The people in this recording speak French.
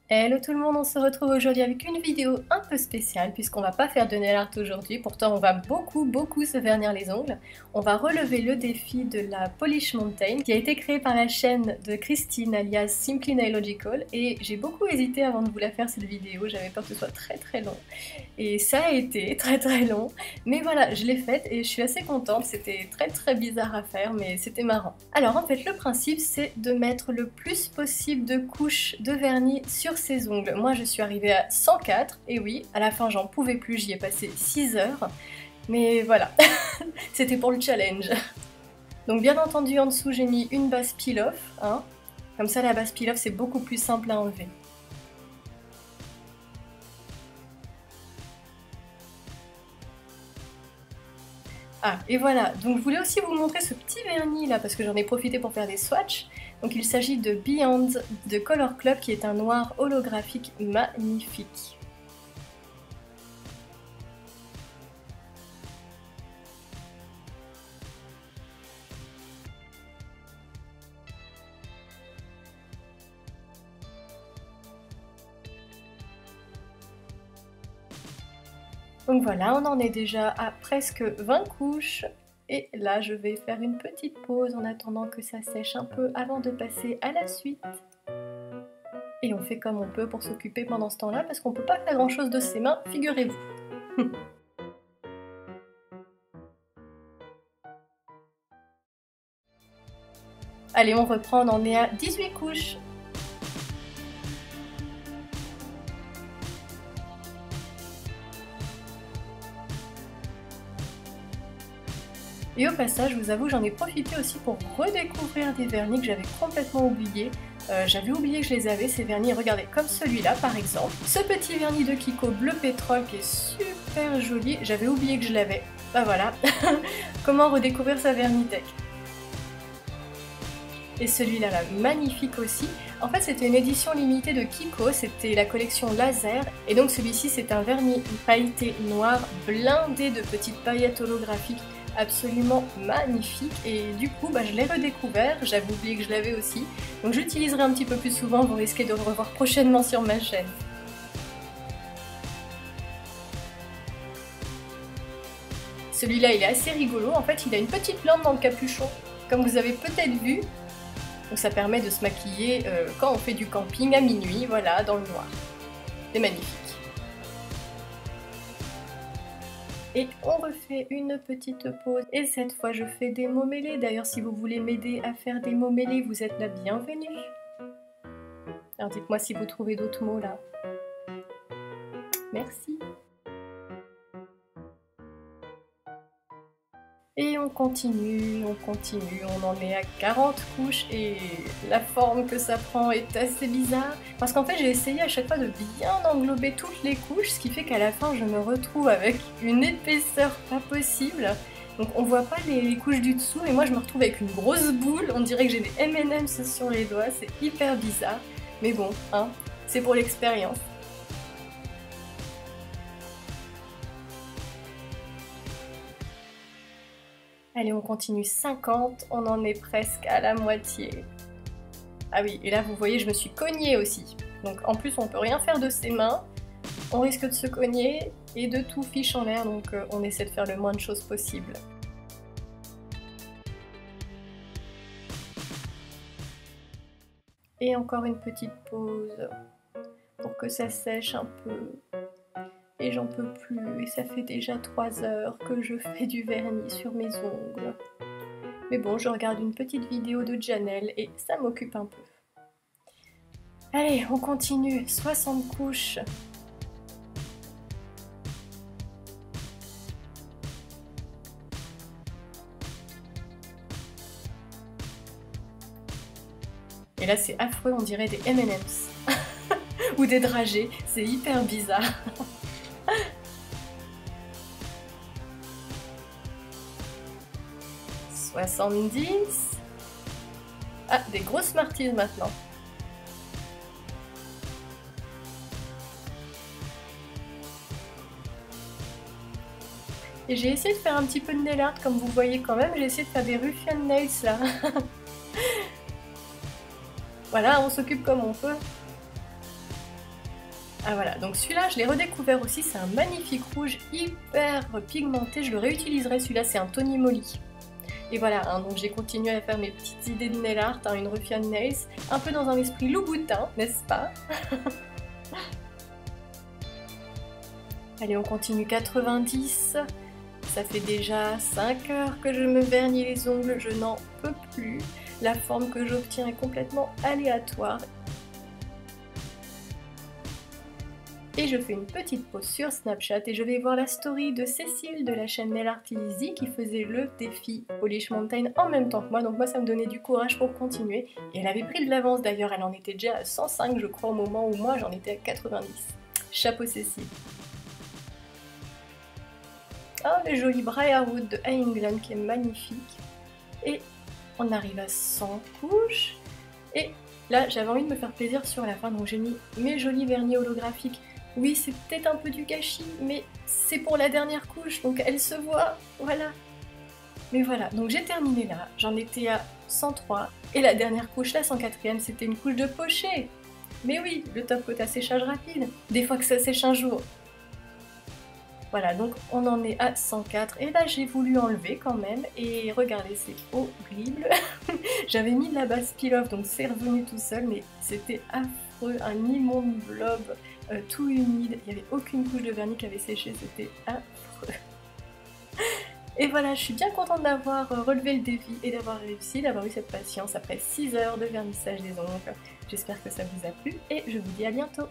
Hello tout le monde, on se retrouve aujourd'hui avec une vidéo un peu spéciale puisqu'on va pas faire de nail art aujourd'hui, pourtant on va beaucoup se vernir les ongles. On va relever le défi de la Polish Mountain qui a été créé par la chaîne de Christine alias Simply Nailogical et j'ai beaucoup hésité avant de vous la faire cette vidéo, j'avais peur que ce soit très long et ça a été très long, mais voilà je l'ai faite et je suis assez contente, c'était très bizarre à faire mais c'était marrant. Alors en fait le principe c'est de mettre le plus possible de couches de vernis sur ses ongles. Moi je suis arrivée à 104 et oui, à la fin j'en pouvais plus, j'y ai passé 6 heures. Mais voilà, c'était pour le challenge. Donc bien entendu en dessous j'ai mis une base peel-off, hein. Comme ça la base peel-off c'est beaucoup plus simple à enlever. Ah, et voilà, donc je voulais aussi vous montrer ce petit vernis là, parce que j'en ai profité pour faire des swatchs. Donc il s'agit de Beyond de Color Club, qui est un noir holographique magnifique. Donc voilà, on en est déjà à presque 20 couches. Et là, je vais faire une petite pause en attendant que ça sèche un peu avant de passer à la suite. Et on fait comme on peut pour s'occuper pendant ce temps-là, parce qu'on peut pas faire grand-chose de ses mains, figurez-vous. Allez, on reprend, on en est à 18 couches. Et au passage, je vous avoue, j'en ai profité aussi pour redécouvrir des vernis que j'avais complètement oubliés. J'avais oublié que je les avais, ces vernis. Regardez, comme celui-là par exemple. Ce petit vernis de Kiko bleu pétrole qui est super joli. J'avais oublié que je l'avais. Bah voilà. Comment redécouvrir sa Vernitech. Et celui-là, là, magnifique aussi. En fait, c'était une édition limitée de Kiko, c'était la collection Laser. Et donc celui-ci, c'est un vernis pailleté noir blindé de petites paillettes holographiques absolument magnifique. Et du coup, bah, je l'ai redécouvert, j'avais oublié que je l'avais aussi. Donc j'utiliserai un petit peu plus souvent, vous risquez de le revoir prochainement sur ma chaîne. Celui-là, il est assez rigolo. En fait, il a une petite lampe dans le capuchon, comme vous avez peut-être vu. Donc ça permet de se maquiller quand on fait du camping à minuit, voilà, dans le noir. C'est magnifique. Et on refait une petite pause. Et cette fois, je fais des mots mêlés. D'ailleurs, si vous voulez m'aider à faire des mots mêlés, vous êtes la bienvenue. Alors dites-moi si vous trouvez d'autres mots là. Merci. Et on continue, on en est à 40 couches et la forme que ça prend est assez bizarre. Parce qu'en fait j'ai essayé à chaque fois de bien englober toutes les couches, ce qui fait qu'à la fin je me retrouve avec une épaisseur pas possible. Donc on voit pas les couches du dessous et moi je me retrouve avec une grosse boule, on dirait que j'ai des M&M's sur les doigts, c'est hyper bizarre. Mais bon, hein, c'est pour l'expérience. Allez, on continue 50, on en est presque à la moitié. Ah oui, et là vous voyez, je me suis cognée aussi. Donc en plus, on peut rien faire de ses mains, on risque de se cogner et de tout fiche en l'air, donc on essaie de faire le moins de choses possible. Et encore une petite pause pour que ça sèche un peu. Et j'en peux plus, et ça fait déjà 3 heures que je fais du vernis sur mes ongles. Mais bon, je regarde une petite vidéo de Janelle et ça m'occupe un peu. Allez, on continue, 60 couches. Et là c'est affreux, on dirait des M&M's. Ou des dragées, c'est hyper bizarre. « 70. Ah, des grosses martyrs maintenant. Et j'ai essayé de faire un petit peu de nail art, comme vous voyez quand même, j'ai essayé de faire des ruffian nails là. Voilà, on s'occupe comme on peut. Ah voilà, donc celui-là je l'ai redécouvert aussi, c'est un magnifique rouge hyper pigmenté, je le réutiliserai, celui-là c'est un Tony Moly. Et voilà, hein, donc j'ai continué à faire mes petites idées de nail art, hein, une Ruffian Nails, un peu dans un esprit Louboutin, n'est-ce pas? Allez, on continue 90, ça fait déjà 5 heures que je me vernis les ongles, je n'en peux plus, la forme que j'obtiens est complètement aléatoire. Et je fais une petite pause sur Snapchat et je vais voir la story de Cécile de la chaîne Nail Art Easy qui faisait le défi Polish Mountain en même temps que moi, donc moi ça me donnait du courage pour continuer. Et elle avait pris de l'avance d'ailleurs, elle en était déjà à 105 je crois au moment où moi j'en étais à 90. Chapeau Cécile. Oh le joli Briarwood de England qui est magnifique. Et on arrive à 100 couches. Et là j'avais envie de me faire plaisir sur la fin, donc j'ai mis mes jolis vernis holographiques. Oui, c'est peut-être un peu du gâchis, mais c'est pour la dernière couche, donc elle se voit, voilà. Mais voilà, donc j'ai terminé là, j'en étais à 103, et la dernière couche, la 104e, c'était une couche de pochette. Mais oui, le top coat à séchage rapide, des fois que ça sèche un jour. Voilà, donc on en est à 104, et là j'ai voulu enlever quand même, et regardez, c'est horrible. J'avais mis de la base peel-off, donc c'est revenu tout seul, mais c'était affreux, un immonde blob. Tout humide, il n'y avait aucune couche de vernis qui avait séché, c'était affreux. Et voilà, je suis bien contente d'avoir relevé le défi et d'avoir réussi, d'avoir eu cette patience après 6 heures de vernissage des ongles. J'espère que ça vous a plu et je vous dis à bientôt.